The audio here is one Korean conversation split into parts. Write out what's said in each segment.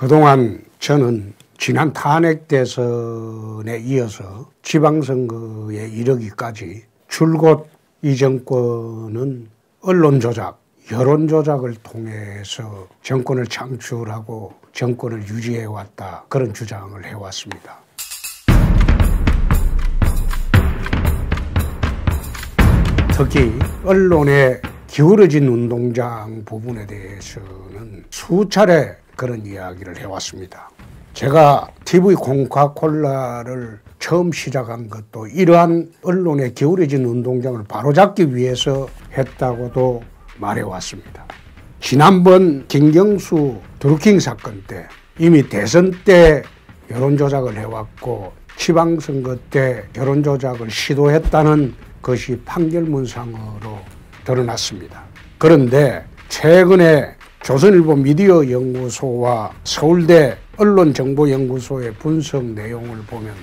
그동안 저는 지난 탄핵 대선에 이어서 지방선거에 이르기까지 줄곧 이 정권은 언론 조작, 여론 조작을 통해서 정권을 창출하고 정권을 유지해왔다, 그런 주장을 해왔습니다. 특히 언론에 기울어진 운동장 부분에 대해서는 수차례 그런 이야기를 해왔습니다. 제가 TV 콩카콜라를 처음 시작한 것도 이러한 언론에 기울어진 운동장을 바로잡기 위해서 했다고도 말해왔습니다. 지난번 김경수 드루킹 사건 때 이미 대선 때 여론조작을 해왔고 지방선거 때 여론조작을 시도했다는 것이 판결문상으로 드러났습니다. 그런데 최근에 조선일보 미디어 연구소와 서울대 언론정보연구소의 분석 내용을 보면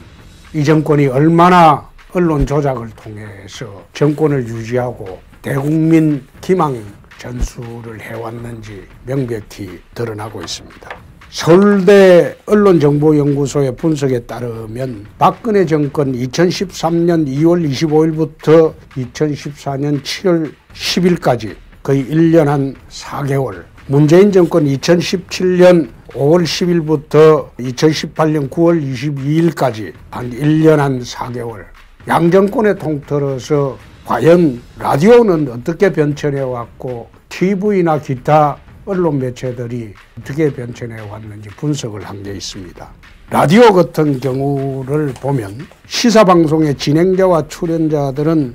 이 정권이 얼마나 언론 조작을 통해서 정권을 유지하고 대국민 기망 전술을 해왔는지 명백히 드러나고 있습니다. 서울대 언론정보연구소의 분석에 따르면 박근혜 정권 2013년 2월 25일부터 2014년 7월 10일까지 거의 1년 한 4개월, 문재인 정권 2017년 5월 10일부터 2018년 9월 22일까지 한 1년 한 4개월, 양정권에 통틀어서 과연 라디오는 어떻게 변천해 왔고 TV나 기타 언론 매체들이 어떻게 변천해 왔는지 분석을 한 게 있습니다. 라디오 같은 경우를 보면 시사방송의 진행자와 출연자들은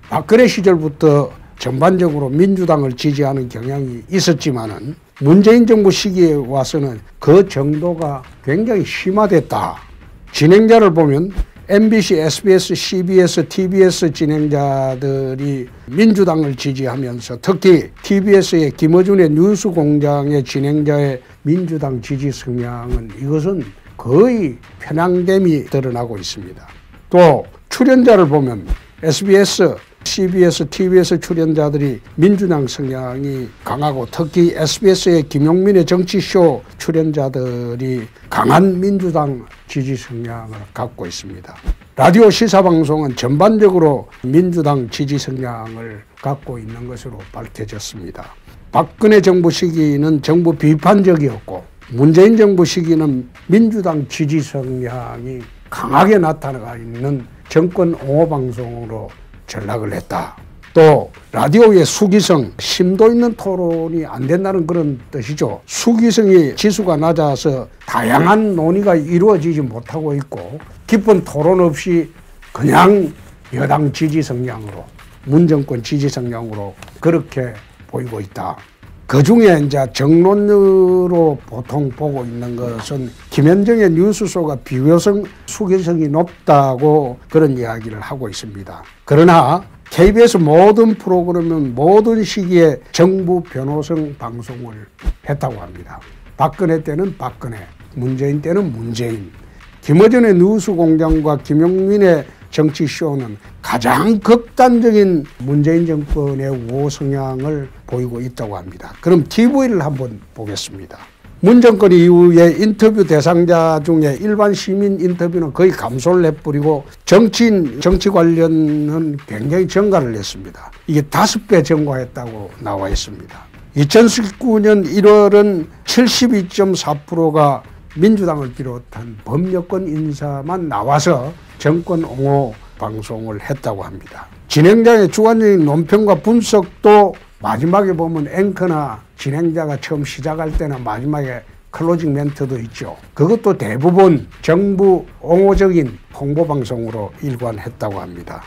박근혜 시절부터 전반적으로 민주당을 지지하는 경향이 있었지만은 문재인 정부 시기에 와서는 그 정도가 굉장히 심화됐다. 진행자를 보면 MBC, SBS, CBS, TBS 진행자들이 민주당을 지지하면서 특히 TBS의 김어준의 뉴스공장의 진행자의 민주당 지지 성향은 이것은 거의 편향됨이 드러나고 있습니다. 또 출연자를 보면 SBS, CBS, TBS 출연자들이 민주당 성향이 강하고 특히 SBS의 김용민의 정치쇼 출연자들이 강한 민주당 지지 성향을 갖고 있습니다. 라디오 시사방송은 전반적으로 민주당 지지 성향을 갖고 있는 것으로 밝혀졌습니다. 박근혜 정부 시기는 정부 비판적이었고 문재인 정부 시기는 민주당 지지 성향이 강하게 나타나 있는 정권 옹호 방송으로 전락을 했다. 또 라디오의 수기성, 심도 있는 토론이 안 된다는 그런 뜻이죠. 수기성이 지수가 낮아서 다양한 논의가 이루어지지 못하고 있고 깊은 토론 없이 그냥 여당 지지 성향으로, 문정권 지지 성향으로 그렇게 보이고 있다. 그중에 이제 정론으로 보통 보고 있는 것은 김현정의 뉴스쇼가 비교성, 수기성이 높다고 그런 이야기를 하고 있습니다. 그러나 KBS 모든 프로그램은 모든 시기에 정부 변호성 방송을 했다고 합니다. 박근혜 때는 박근혜, 문재인 때는 문재인. 김어준의 뉴스공장과 김용민의 정치쇼는 가장 극단적인 문재인 정권의 우호 성향을 보이고 있다고 합니다. 그럼 TV를 한번 보겠습니다. 문 정권 이후에 인터뷰 대상자 중에 일반 시민 인터뷰는 거의 감소를 해버리고 정치인, 정치 관련은 굉장히 증가를 했습니다. 이게 5배 증가했다고 나와 있습니다. 2019년 1월은 72.4%가 민주당을 비롯한 범여권 인사만 나와서 정권 옹호 방송을 했다고 합니다. 진행자의 주관적인 논평과 분석도 마지막에 보면 앵커나 진행자가 처음 시작할 때나 마지막에 클로징 멘트도 있죠. 그것도 대부분 정부 옹호적인 홍보방송으로 일관했다고 합니다.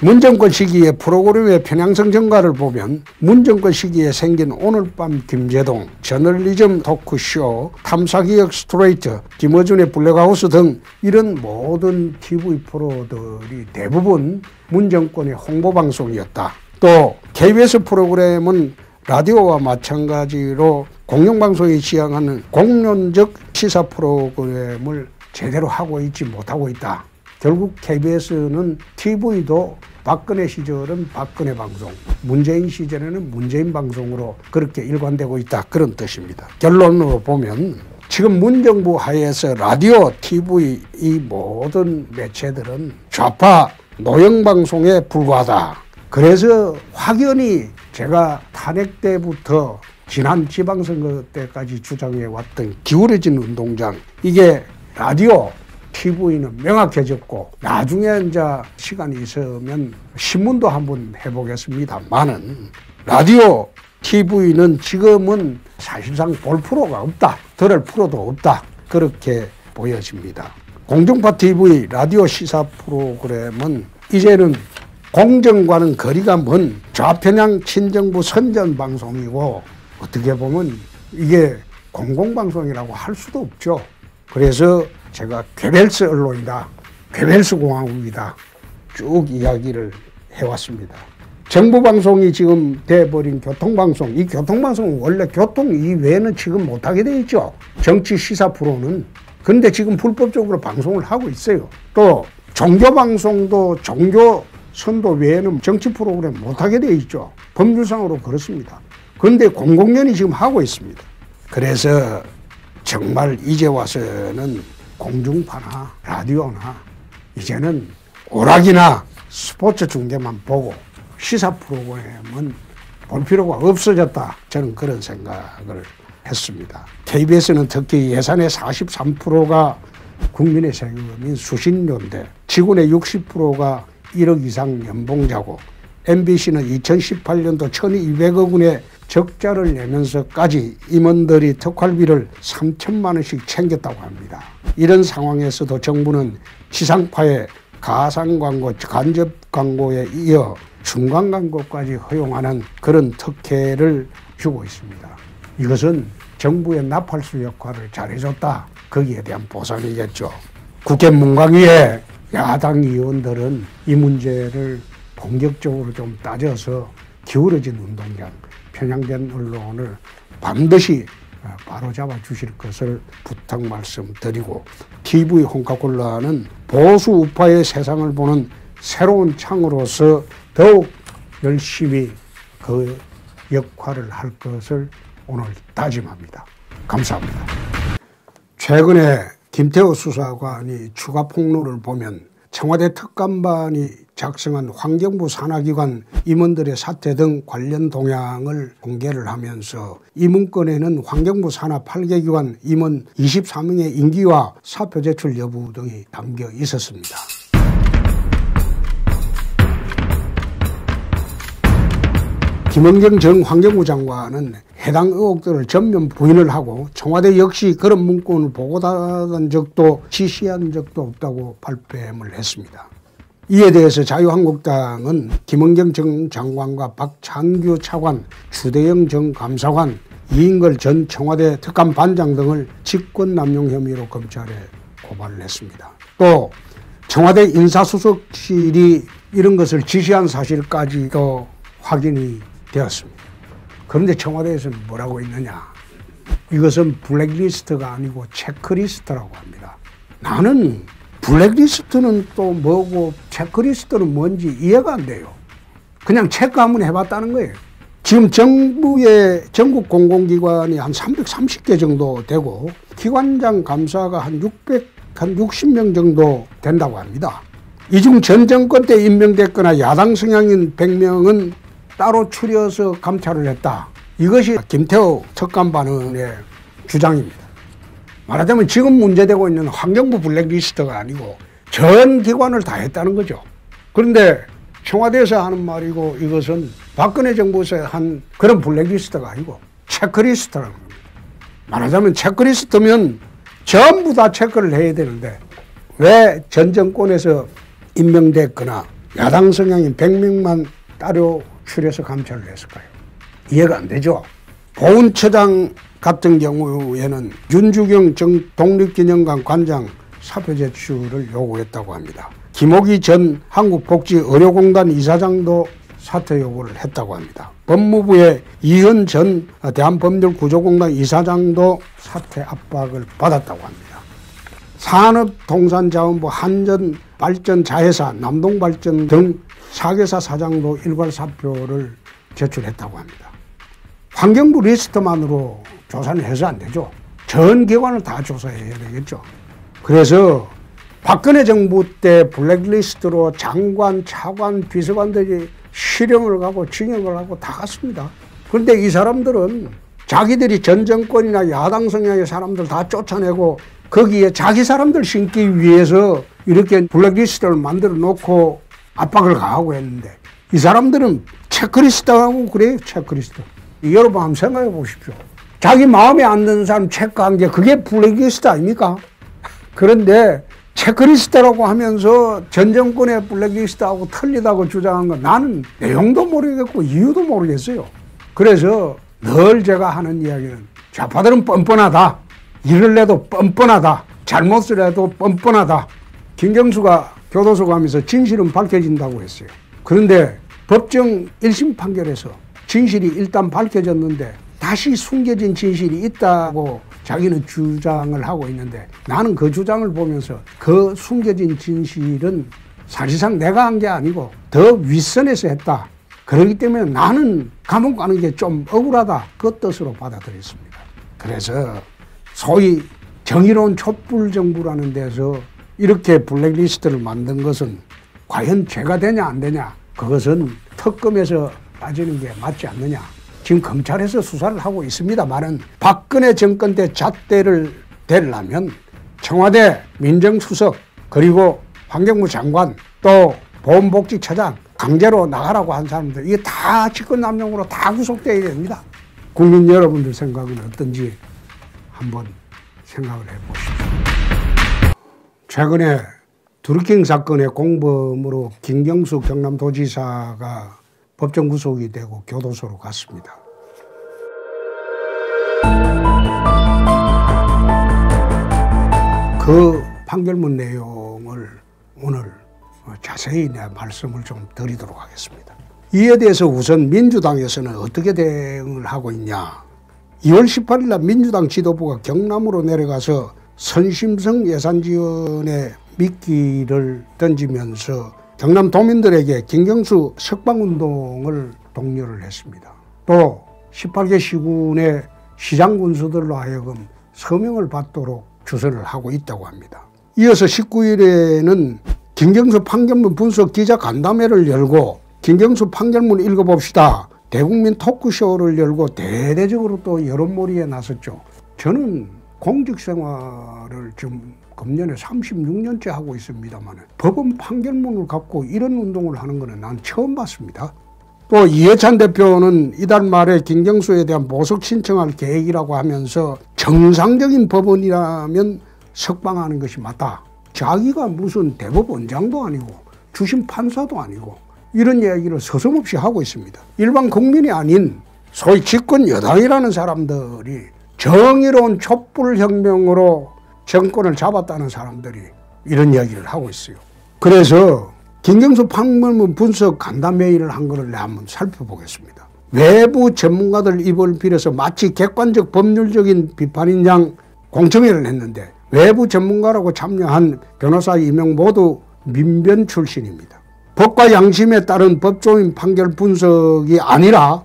문정권 시기의 프로그램의 편향성 증가를 보면 문정권 시기에 생긴 오늘 밤 김제동, 저널리즘 토크쇼, 탐사기억 스트레이트, 김어준의 블랙하우스 등 이런 모든 TV 프로들이 대부분 문정권의 홍보방송이었다. 또 KBS 프로그램은 라디오와 마찬가지로 공영방송이 지향하는 공론적 시사 프로그램을 제대로 하고 있지 못하고 있다. 결국 KBS는 TV도 박근혜 시절은 박근혜 방송, 문재인 시절에는 문재인 방송으로 그렇게 일관되고 있다, 그런 뜻입니다. 결론으로 보면 지금 문정부 하에서 라디오, TV 이 모든 매체들은 좌파 노영방송에 불과하다. 그래서 확연히 제가 탄핵 때부터 지난 지방선거 때까지 주장해왔던 기울어진 운동장, 이게 라디오, TV는 명확해졌고, 나중에 이제 시간이 있으면 신문도 한번 해보겠습니다만은 라디오, TV는 지금은 사실상 볼 프로가 없다, 들을 프로도 없다, 그렇게 보여집니다. 공중파 TV 라디오 시사 프로그램은 이제는 공정과는 거리가 먼 좌편향 친정부 선전 방송이고, 어떻게 보면 이게 공공방송이라고 할 수도 없죠. 그래서 제가 괴벨스 언론이다, 괴벨스 공화국이다 쭉 이야기를 해왔습니다. 정부 방송이 지금 돼버린 교통방송, 이 교통방송은 원래 교통 이외에는 지금 못하게 돼 있죠. 정치 시사 프로는. 그런데 지금 불법적으로 방송을 하고 있어요. 또 종교방송도 종교 선도 외에는 정치 프로그램 못하게 돼 있죠. 법률상으로 그렇습니다. 그런데 공공연히 지금 하고 있습니다. 그래서 정말 이제 와서는 공중파나 라디오나 이제는 오락이나 스포츠 중계만 보고 시사 프로그램은 볼 필요가 없어졌다. 저는 그런 생각을 했습니다. KBS는 특히 예산의 43%가 국민의 세금인 수신료인데 직원의 60%가 1억 이상 연봉자고, MBC는 2018년도 1,200억 원의 적자를 내면서까지 임원들이 특활비를 3천만 원씩 챙겼다고 합니다. 이런 상황에서도 정부는 지상파의 가상 광고, 간접 광고에 이어 중간 광고까지 허용하는 그런 특혜를 주고 있습니다. 이것은 정부의 나팔수 역할을 잘해줬다, 거기에 대한 보상이겠죠. 국회 문광위에 야당 의원들은 이 문제를 본격적으로 좀 따져서 기울어진 운동장, 편향된 언론을 반드시 바로잡아 주실 것을 부탁 말씀드리고, TV 홍카콜라는 보수 우파의 세상을 보는 새로운 창으로서 더욱 열심히 그 역할을 할 것을 오늘 다짐합니다. 감사합니다. 최근에 김태호 수사관이 추가 폭로를 보면 청와대 특감반이 작성한 환경부 산하기관 임원들의 사퇴 등 관련 동향을 공개를 하면서 이 문건에는 환경부 산하 8개 기관 임원 24명의 임기와 사표 제출 여부 등이 담겨 있었습니다. 김은경 전 환경부 장관은 해당 의혹들을 전면 부인을 하고, 청와대 역시 그런 문건을 보고받은 적도 지시한 적도 없다고 발뺌을 했습니다. 이에 대해서 자유한국당은 김은경 전 장관과 박찬규 차관, 주대영 전 감사관, 이인걸 전 청와대 특감반장 등을 직권남용 혐의로 검찰에 고발을 했습니다. 또 청와대 인사수석실이 이런 것을 지시한 사실까지도 확인이 되었습니다. 그런데 청와대에서는 뭐라고 있느냐, 이것은 블랙리스트가 아니고 체크리스트라고 합니다. 나는 블랙리스트는 또 뭐고 체크리스트는 뭔지 이해가 안 돼요. 그냥 체크 한번 해봤다는 거예요. 지금 정부의 전국 공공기관이 한 330개 정도 되고, 기관장 감사가 한 60명 정도 된다고 합니다. 이 중 전 정권 때 임명됐거나 야당 성향인 100명은 따로 추려서 감찰을 했다. 이것이 김태호 특감반의 주장입니다. 말하자면 지금 문제되고 있는 환경부 블랙리스트가 아니고 전 기관을 다 했다는 거죠. 그런데 청와대에서 하는 말이고, 이것은 박근혜 정부에서 한 그런 블랙리스트가 아니고 체크리스트라는 겁니다. 말하자면 체크리스트면 전부 다 체크를 해야 되는데, 왜 전 정권에서 임명됐거나 야당 성향인 100명만 따로 추려서 감찰을 했을까요? 이해가 안 되죠. 보훈처장 같은 경우에는 윤주경 전 독립기념관 관장 사표 제출을 요구했다고 합니다. 김옥희 전 한국복지의료공단 이사장도 사퇴 요구를 했다고 합니다. 법무부의 이현 전 대한법률구조공단 이사장도 사퇴 압박을 받았다고 합니다. 산업통상자원부 한전발전자회사, 남동발전 등 4개사 사장도 일괄 사표를 제출했다고 합니다. 환경부 리스트만으로 조사는 해서 안 되죠. 전 기관을 다 조사해야 되겠죠. 그래서 박근혜 정부 때 블랙리스트로 장관, 차관, 비서관들이 실형을 가고 징역을 하고 다 갔습니다. 그런데 이 사람들은 자기들이 전 정권이나 야당 성향의 사람들 다 쫓아내고 거기에 자기 사람들 심기 위해서 이렇게 블랙리스트를 만들어 놓고 압박을 가하고 했는데 이 사람들은 체크리스트하고 그래요. 체크리스트. 여러분 한번 생각해 보십시오. 자기 마음에 안 드는 사람 체크한 게 그게 블랙리스트 아닙니까? 그런데 체크리스트라고 하면서 전 정권의 블랙리스트하고 틀리다고 주장한 건 나는 내용도 모르겠고 이유도 모르겠어요. 그래서 늘 제가 하는 이야기는 좌파들은 뻔뻔하다. 일을 내도 뻔뻔하다. 잘못을 해도 뻔뻔하다. 김경수가 교도소 가면서 진실은 밝혀진다고 했어요. 그런데 법정 1심 판결에서 진실이 일단 밝혀졌는데 다시 숨겨진 진실이 있다고 자기는 주장을 하고 있는데 나는 그 주장을 보면서 그 숨겨진 진실은 사실상 내가 한 게 아니고 더 윗선에서 했다. 그렇기 때문에 나는 감옥 가는 게 좀 억울하다. 그 뜻으로 받아들였습니다. 그래서 소위 정의로운 촛불정부라는 데서 이렇게 블랙리스트를 만든 것은 과연 죄가 되냐 안 되냐 그것은 특검에서 따지는 게 맞지 않느냐. 지금 검찰에서 수사를 하고 있습니다만은 박근혜 정권 때 잣대를 대려면 청와대 민정수석 그리고 환경부 장관 또 보건복지처장 강제로 나가라고 한 사람들 이게 다 직권남용으로 다 구속돼야 됩니다. 국민 여러분들 생각은 어떤지 한번 생각을 해보십시오. 최근에 드루킹 사건의 공범으로 김경수 경남도지사가 법정 구속이 되고 교도소로 갔습니다. 그 판결문 내용을 오늘 자세히 내 말씀을 좀 드리도록 하겠습니다. 이에 대해서 우선 민주당에서는 어떻게 대응을 하고 있냐. 2월 18일 날 민주당 지도부가 경남으로 내려가서 선심성 예산지원에 미끼를 던지면서 경남 도민들에게 김경수 석방운동을 독려를 했습니다. 또 18개 시군의 시장군수들로 하여금 서명을 받도록 주선을 하고 있다고 합니다. 이어서 19일에는 김경수 판결문 분석 기자 간담회를 열고 김경수 판결문 읽어봅시다. 대국민 토크쇼를 열고 대대적으로 또 여론몰이에 나섰죠. 저는 공직생활을 지금 금년에 36년째 하고 있습니다만 법원 판결문을 갖고 이런 운동을 하는 것은 난 처음 봤습니다. 또 이해찬 대표는 이달 말에 김경수에 대한 보석 신청할 계획이라고 하면서 정상적인 법원이라면 석방하는 것이 맞다. 자기가 무슨 대법원장도 아니고 주심 판사도 아니고 이런 이야기를 서슴없이 하고 있습니다. 일반 국민이 아닌 소위 집권 여당이라는 사람들이 정의로운 촛불혁명으로 정권을 잡았다는 사람들이 이런 이야기를 하고 있어요. 그래서 김경수 판결문 분석 간담회의를 한 것을 한번 살펴보겠습니다. 외부 전문가들 입을 빌어서 마치 객관적 법률적인 비판인 양 공청회를 했는데 외부 전문가라고 참여한 변호사 2명 모두 민변 출신입니다. 법과 양심에 따른 법조인 판결 분석이 아니라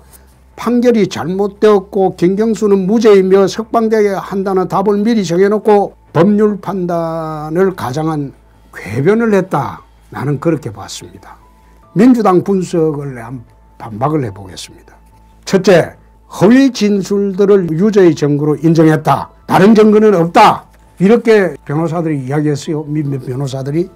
판결이 잘못되었고 김경수는 무죄이며 석방되어야 한다는 답을 미리 정해놓고 법률 판단을 가장한 궤변을 했다. 나는 그렇게 봤습니다. 민주당 분석을 반박을 해보겠습니다. 첫째, 허위 진술들을 유죄의 증거로 인정했다. 다른 증거는 없다. 이렇게 변호사들이 이야기했어요. 민변 변호사들이.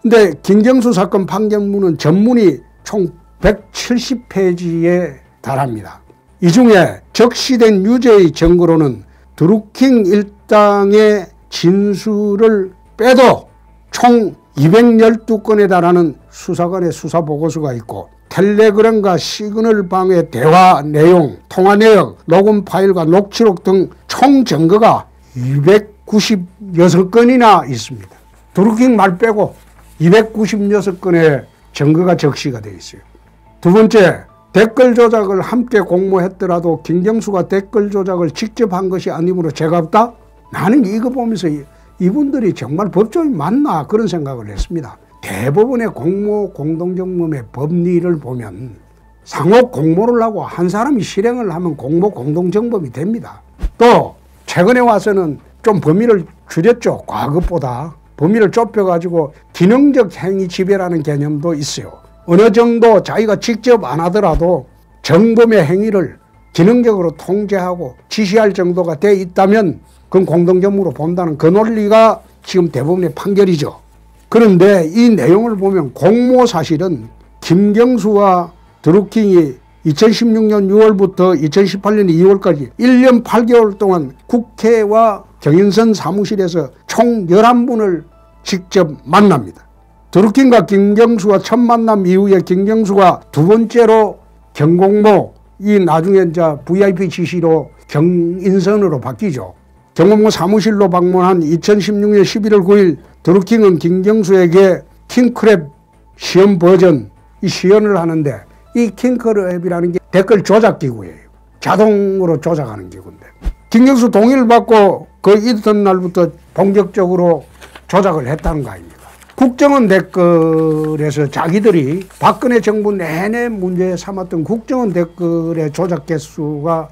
근데 김경수 사건 판결문은 전문이 총 170페이지에 달합니다. 이 중에 적시된 유죄의 증거로는 드루킹 일당의 진술을 빼도 총 212건에 달하는 수사관의 수사보고서가 있고 텔레그램과 시그널방의 대화 내용, 통화 내역, 녹음 파일과 녹취록 등 총 증거가 296건이나 있습니다. 드루킹 말 빼고 296건의 증거가 적시가 되어 있어요. 두 번째, 댓글 조작을 함께 공모했더라도 김경수가 댓글 조작을 직접 한 것이 아니므로 죄가 없다? 나는 이거 보면서 이분들이 정말 법조인이 맞나 그런 생각을 했습니다. 대부분의 공모 공동정범의 법리를 보면 상호 공모를 하고 한 사람이 실행을 하면 공모 공동정범이 됩니다. 또 최근에 와서는 좀 범위를 줄였죠. 과거보다. 범위를 좁혀가지고 기능적 행위 지배라는 개념도 있어요. 어느 정도 자기가 직접 안 하더라도 정범의 행위를 기능적으로 통제하고 지시할 정도가 돼 있다면 그건 공동점으로 본다는 그 논리가 지금 대부분의 판결이죠. 그런데 이 내용을 보면 공모 사실은 김경수와 드루킹이 2016년 6월부터 2018년 2월까지 1년 8개월 동안 국회와 경인선 사무실에서 총 11분을 직접 만납니다. 드루킹과 김경수와 첫 만남 이후에 김경수가 두 번째로 경공모, 이 나중에 이제 VIP 지시로 경인선으로 바뀌죠. 경공모 사무실로 방문한 2016년 11월 9일 드루킹은 김경수에게 킹크랩 시연 버전, 이 시연을 하는데 이 킹크랩이라는 게 댓글 조작 기구예요. 자동으로 조작하는 기구인데 김경수 동의를 받고 그 이튿날부터 본격적으로 조작을 했다는 거 아닙니까? 국정원 댓글에서 자기들이 박근혜 정부 내내 문제 삼았던 국정원 댓글의 조작 개수가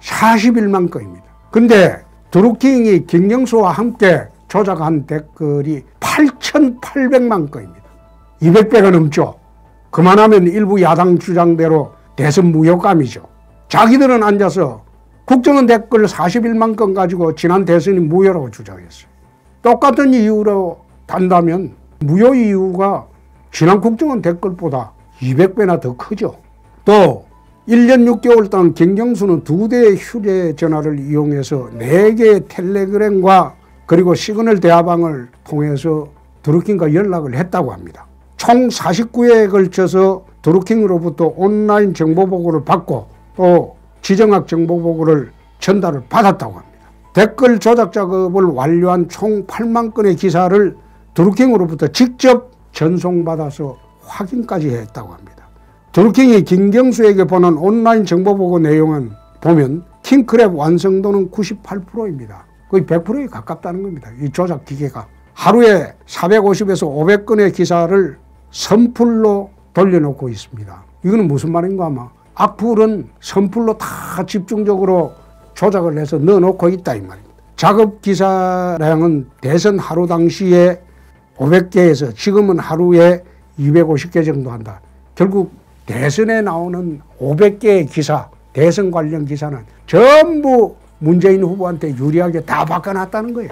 41만 건입니다. 근데 드루킹이 김경수와 함께 조작한 댓글이 8,800만 건입니다. 200배가 넘죠. 그만하면 일부 야당 주장대로 대선 무효감이죠. 자기들은 앉아서 국정원 댓글 41만 건 가지고 지난 대선이 무효라고 주장했어요. 똑같은 이유로 단다면 무효 이유가 지난 국정원 댓글보다 200배나 더 크죠. 또 1년 6개월 동안 김경수는 2대의 휴대전화를 이용해서 4개의 텔레그램과 그리고 시그널 대화방을 통해서 드루킹과 연락을 했다고 합니다. 총 49회에 걸쳐서 드루킹으로부터 온라인 정보보고를 받고 또 지정학 정보보고를 전달을 받았다고 합니다. 댓글 조작 작업을 완료한 총 8만 건의 기사를 드루킹으로부터 직접 전송받아서 확인까지 했다고 합니다. 드루킹이 김경수에게 보낸 온라인 정보보고 내용은 보면 킹크랩 완성도는 98%입니다. 거의 100%에 가깝다는 겁니다. 이 조작 기계가. 하루에 450에서 500건의 기사를 선풀로 돌려놓고 있습니다. 이거는 무슨 말인가 하면 악플은 선풀로 다 집중적으로 조작을 해서 넣어놓고 있다 이 말입니다. 작업 기사량은 대선 하루 당시에 500개에서 지금은 하루에 250개 정도 한다. 결국 대선에 나오는 500개의 기사, 대선 관련 기사는 전부 문재인 후보한테 유리하게 다 바꿔놨다는 거예요.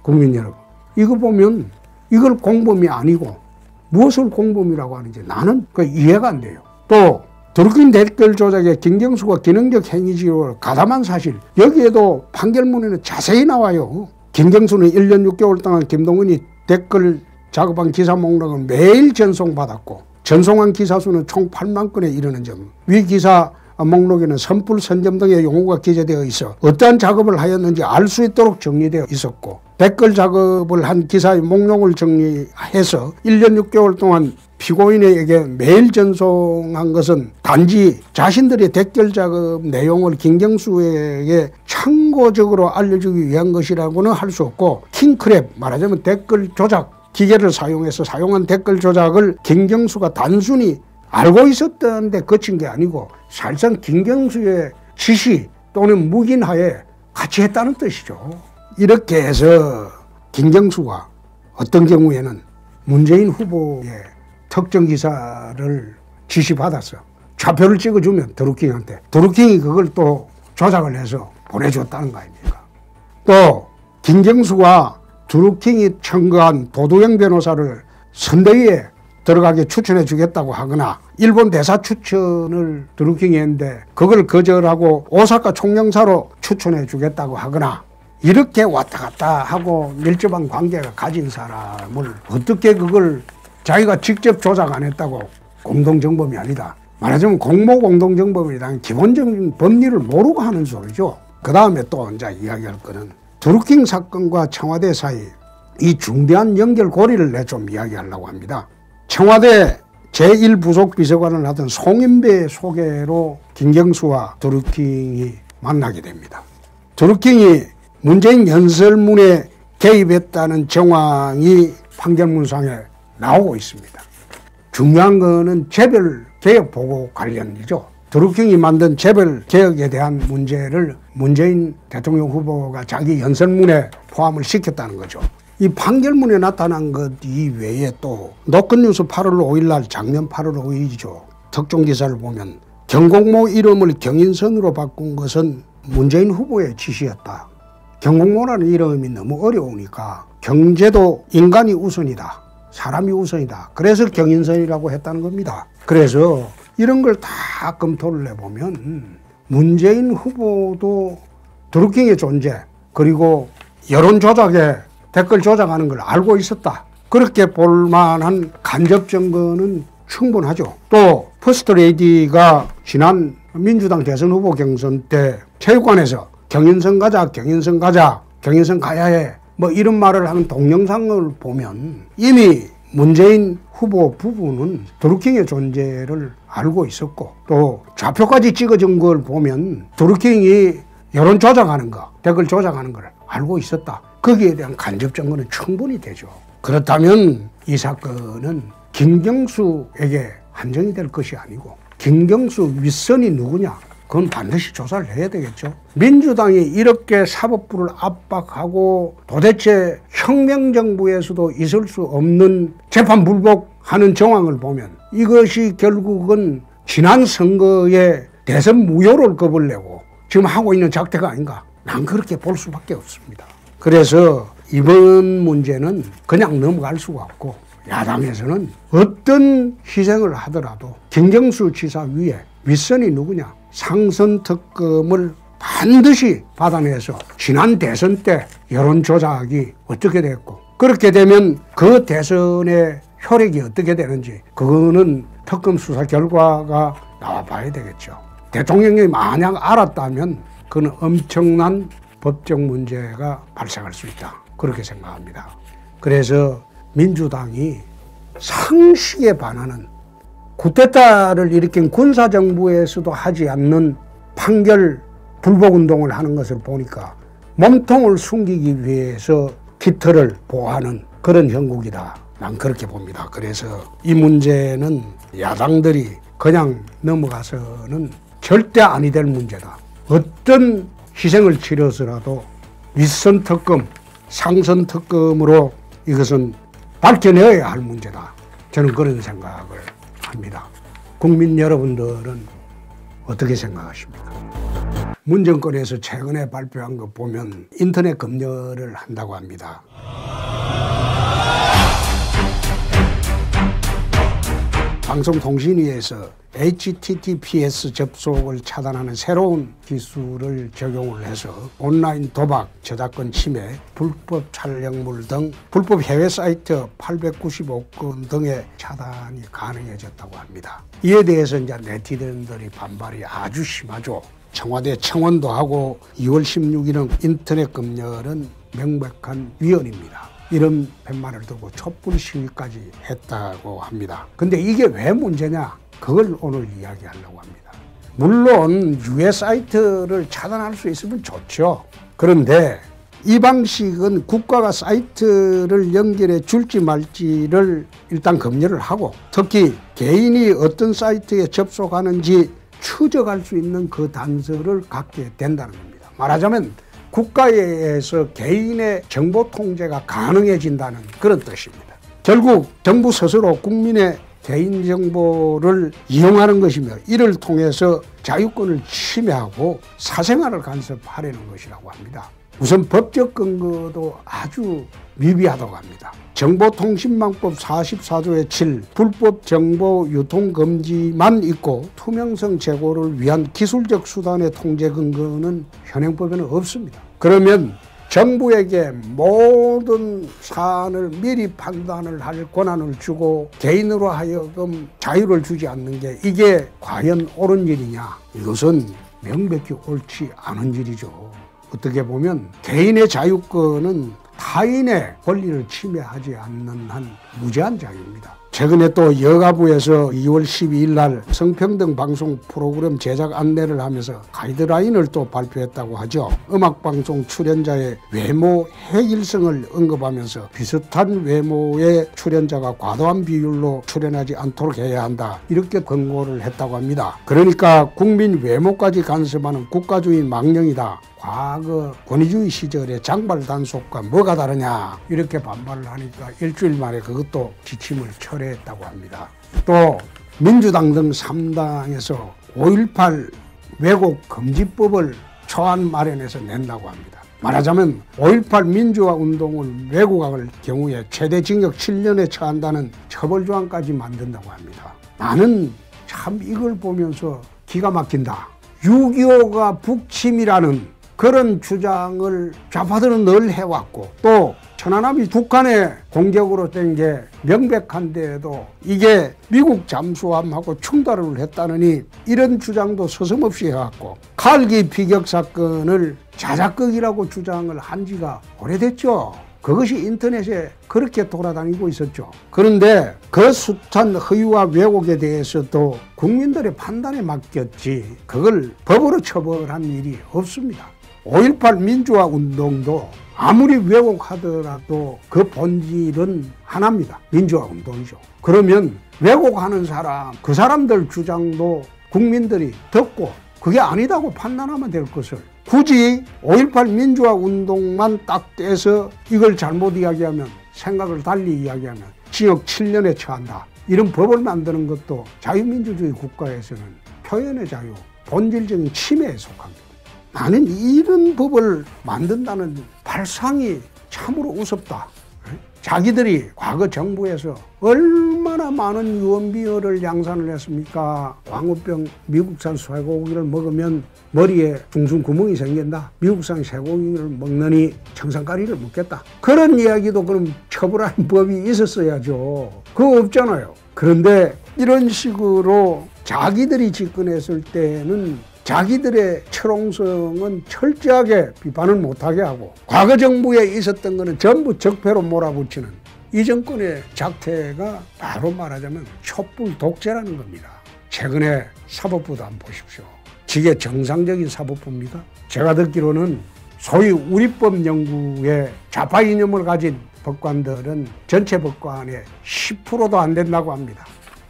국민 여러분. 이거 보면 이걸 공범이 아니고 무엇을 공범이라고 하는지 나는 그 이해가 안 돼요. 또 드루킹 댓글 조작에 김경수가 기능적 행위지로 가담한 사실, 여기에도 판결문에는 자세히 나와요. 김경수는 1년 6개월 동안 김동은이 댓글 작업한 기사 목록은 매일 전송받았고 전송한 기사 수는 총 8만 건에 이르는 점. 위 기사 목록에는 선풀, 선점 등의 용어가 기재되어 있어 어떠한 작업을 하였는지 알 수 있도록 정리되어 있었고 댓글 작업을 한 기사의 목록을 정리해서 1년 6개월 동안 피고인에게 매일 전송한 것은 단지 자신들의 댓글 작업 내용을 김경수에게 참고적으로 알려주기 위한 것이라고는 할 수 없고 킹크랩, 말하자면 댓글 조작 기계를 사용해서 사용한 댓글 조작을 김경수가 단순히 알고 있었던데 그친 게 아니고 사실상 김경수의 지시 또는 묵인하에 같이 했다는 뜻이죠. 이렇게 해서 김경수가 어떤 경우에는 문재인 후보의 특정 기사를 지시받았어. 좌표를 찍어주면 드루킹한테. 드루킹이 그걸 또 조작을 해서 보내줬다는 거 아닙니까? 또 김경수가 드루킹이 청구한 도두영 변호사를 선대위에 들어가게 추천해 주겠다고 하거나 일본 대사 추천을 드루킹이 했는데 그걸 거절하고 오사카 총영사로 추천해 주겠다고 하거나 이렇게 왔다 갔다 하고 밀접한 관계가 가진 사람을 어떻게 그걸 자기가 직접 조작 안 했다고 공동정범이 아니다. 말하자면 공모 공동정범이라는 기본적인 법리를 모르고 하는 소리죠. 그 다음에 또 이제 이야기할 거는 드루킹 사건과 청와대 사이 이 중대한 연결고리를 내 좀 이야기하려고 합니다. 청와대 제1부속 비서관을 하던 송인배의 소개로 김경수와 드루킹이 만나게 됩니다. 드루킹이 문재인 연설문에 개입했다는 정황이 판결문상에 나오고 있습니다. 중요한 거는 재벌 개혁 보고 관련이죠. 드루킹이 만든 재벌 개혁에 대한 문제를 문재인 대통령 후보가 자기 연설문에 포함을 시켰다는 거죠. 이 판결문에 나타난 것 이외에 또 노컷뉴스 8월 5일 날 작년 8월 5일이죠. 특종 기사를 보면 경공모 이름을 경인선으로 바꾼 것은 문재인 후보의 지시였다. 경공모라는 이름이 너무 어려우니까 경제도 인간이 우선이다. 사람이 우선이다. 그래서 경인선이라고 했다는 겁니다. 그래서 이런 걸 다 검토를 해보면 문재인 후보도 드루킹의 존재 그리고 여론 조작에 댓글 조작하는 걸 알고 있었다. 그렇게 볼 만한 간접 증거는 충분하죠. 또 퍼스트레이디가 지난 민주당 대선 후보 경선 때 체육관에서 경인선 가자, 경인선 가자, 경인선 가야 해 뭐 이런 말을 하는 동영상을 보면 이미 문재인 후보 부부는 드루킹의 존재를 알고 있었고 또 좌표까지 찍어준 걸 보면 드루킹이 여론 조작하는 거, 댓글 조작하는 걸 알고 있었다. 거기에 대한 간접 증거는 충분히 되죠. 그렇다면 이 사건은 김경수에게 한정이 될 것이 아니고 김경수 윗선이 누구냐? 그건 반드시 조사를 해야 되겠죠. 민주당이 이렇게 사법부를 압박하고 도대체 혁명정부에서도 있을 수 없는 재판 불복하는 정황을 보면 이것이 결국은 지난 선거에 대선 무효를 겁을 내고 지금 하고 있는 작태가 아닌가? 난 그렇게 볼 수밖에 없습니다. 그래서 이번 문제는 그냥 넘어갈 수가 없고 야당에서는 어떤 희생을 하더라도 김경수 지사 위에 윗선이 누구냐? 상선 특검을 반드시 받아내서 지난 대선 때 여론 조작이 어떻게 됐고 그렇게 되면 그 대선의 효력이 어떻게 되는지 그거는 특검 수사 결과가 나와봐야 되겠죠. 대통령이 만약 알았다면 그는 엄청난 법적 문제가 발생할 수 있다. 그렇게 생각합니다. 그래서 민주당이 상식에 반하는 쿠데타를 일으킨 군사정부에서도 하지 않는 판결 불복운동을 하는 것을 보니까 몸통을 숨기기 위해서 깃털을 보호하는 그런 형국이다. 난 그렇게 봅니다. 그래서 이 문제는 야당들이 그냥 넘어가서는 절대 아니 될 문제다. 어떤 희생을 치러서라도 윗선 특검, 상선 특검으로 이것은 밝혀내야 할 문제다. 저는 그런 생각을 합니다. 국민 여러분들은 어떻게 생각하십니까? 문 정권에서 최근에 발표한 거 보면 인터넷 검열을 한다고 합니다. 방송통신위에서 HTTPS 접속을 차단하는 새로운 기술을 적용을 해서 온라인 도박, 저작권 침해, 불법 촬영물 등 불법 해외 사이트 895건 등의 차단이 가능해졌다고 합니다. 이에 대해서 이제 네티즌들이 반발이 아주 심하죠. 청와대 청원도 하고 2월 16일은 인터넷 검열은 명백한 위헌입니다. 이런 팻말을 두고 촛불 시위까지 했다고 합니다. 근데 이게 왜 문제냐? 그걸 오늘 이야기하려고 합니다. 물론 유해 사이트를 차단할 수 있으면 좋죠. 그런데 이 방식은 국가가 사이트를 연결해 줄지 말지를 일단 검열을 하고 특히 개인이 어떤 사이트에 접속하는지 추적할 수 있는 그 단서를 갖게 된다는 겁니다. 말하자면 국가에서 개인의 정보 통제가 가능해진다는 그런 뜻입니다. 결국 정부 스스로 국민의 개인정보를 이용하는 것이며 이를 통해서 자유권을 침해하고 사생활을 간섭하려는 것이라고 합니다. 우선 법적 근거도 아주 미비하다고 합니다. 정보통신망법 44조의 7 불법 정보 유통 금지만 있고 투명성 제고를 위한 기술적 수단의 통제 근거는 현행법에는 없습니다. 그러면 정부에게 모든 사안을 미리 판단을 할 권한을 주고 개인으로 하여금 자유를 주지 않는 게 이게 과연 옳은 일이냐? 이것은 명백히 옳지 않은 일이죠. 어떻게 보면 개인의 자유권은 타인의 권리를 침해하지 않는 한 무제한 자유입니다. 최근에 또 여가부에서 2월 12일 날 성평등 방송 프로그램 제작 안내를 하면서 가이드라인을 또 발표했다고 하죠. 음악방송 출연자의 외모 획일성을 언급하면서 비슷한 외모의 출연자가 과도한 비율로 출연하지 않도록 해야 한다. 이렇게 권고를 했다고 합니다. 그러니까 국민 외모까지 간섭하는 국가주의 망령이다. 과거 권위주의 시절의 장발 단속과 뭐가 다르냐 이렇게 반발을 하니까 일주일 만에 그것도 지침을 철회했다고 합니다. 또 민주당 등 3당에서 5.18 왜곡 금지법을 초안 마련해서 낸다고 합니다. 말하자면 5.18 민주화 운동을 왜곡할 경우에 최대 징역 7년에 처한다는 처벌조항까지 만든다고 합니다. 나는 참 이걸 보면서 기가 막힌다. 6.25가 북침이라는 그런 주장을 좌파들은 늘 해왔고 또 천안함이 북한의 공격으로 된 게 명백한데에도 이게 미국 잠수함하고 충돌을 했다느니 이런 주장도 서슴없이 해왔고 칼기 피격 사건을 자작극이라고 주장을 한 지가 오래됐죠. 그것이 인터넷에 그렇게 돌아다니고 있었죠. 그런데 그 숱한 허위와 왜곡에 대해서도 국민들의 판단에 맡겼지 그걸 법으로 처벌한 일이 없습니다. 5.18 민주화 운동도 아무리 왜곡하더라도 그 본질은 하나입니다. 민주화 운동이죠. 그러면 왜곡하는 사람, 그 사람들 주장도 국민들이 듣고 그게 아니다고 판단하면 될 것을 굳이 5.18 민주화 운동만 딱 떼서 이걸 잘못 이야기하면 생각을 달리 이야기하면 징역 7년에 처한다. 이런 법을 만드는 것도 자유민주주의 국가에서는 표현의 자유, 본질적인 침해에 속합니다. 나는 이런 법을 만든다는 발상이 참으로 우습다. 자기들이 과거 정부에서 얼마나 많은 유언비어를 양산을 했습니까? 광우병 미국산 쇠고기를 먹으면 머리에 둥둥 구멍이 생긴다. 미국산 쇠고기를 먹느니 청산가리를 먹겠다. 그런 이야기도 그럼 처벌하는 법이 있었어야죠. 그거 없잖아요. 그런데 이런 식으로 자기들이 집권했을 때는 자기들의 철옹성은 철저하게 비판을 못하게 하고 과거 정부에 있었던 것은 전부 적폐로 몰아붙이는 이 정권의 작태가 바로 말하자면 촛불 독재라는 겁니다. 최근에 사법부도 한번 보십시오. 이게 정상적인 사법부입니까? 제가 듣기로는 소위 우리법 연구의 좌파 이념을 가진 법관들은 전체 법관의 10%도 안 된다고 합니다.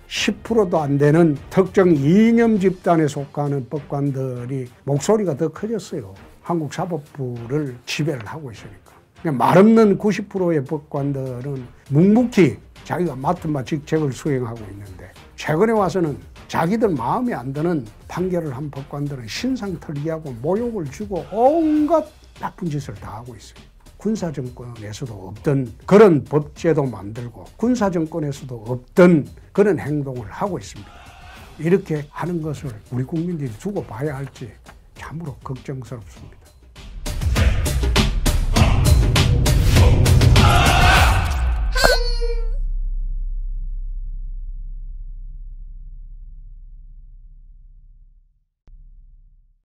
10%도 안 되는 특정 이념 집단에 속하는 법관들이 목소리가 더 커졌어요. 한국 사법부를 지배를 하고 있으니까. 말 없는 90%의 법관들은 묵묵히 자기가 맡은 바 직책을 수행하고 있는데 최근에 와서는 자기들 마음에 안 드는 판결을 한 법관들은 신상털기하고 모욕을 주고 온갖 나쁜 짓을 다 하고 있어요. 군사정권에서도 없던 그런 법제도 만들고 군사정권에서도 없던 그런 행동을 하고 있습니다. 이렇게 하는 것을 우리 국민들이 두고 봐야 할지 참으로 걱정스럽습니다.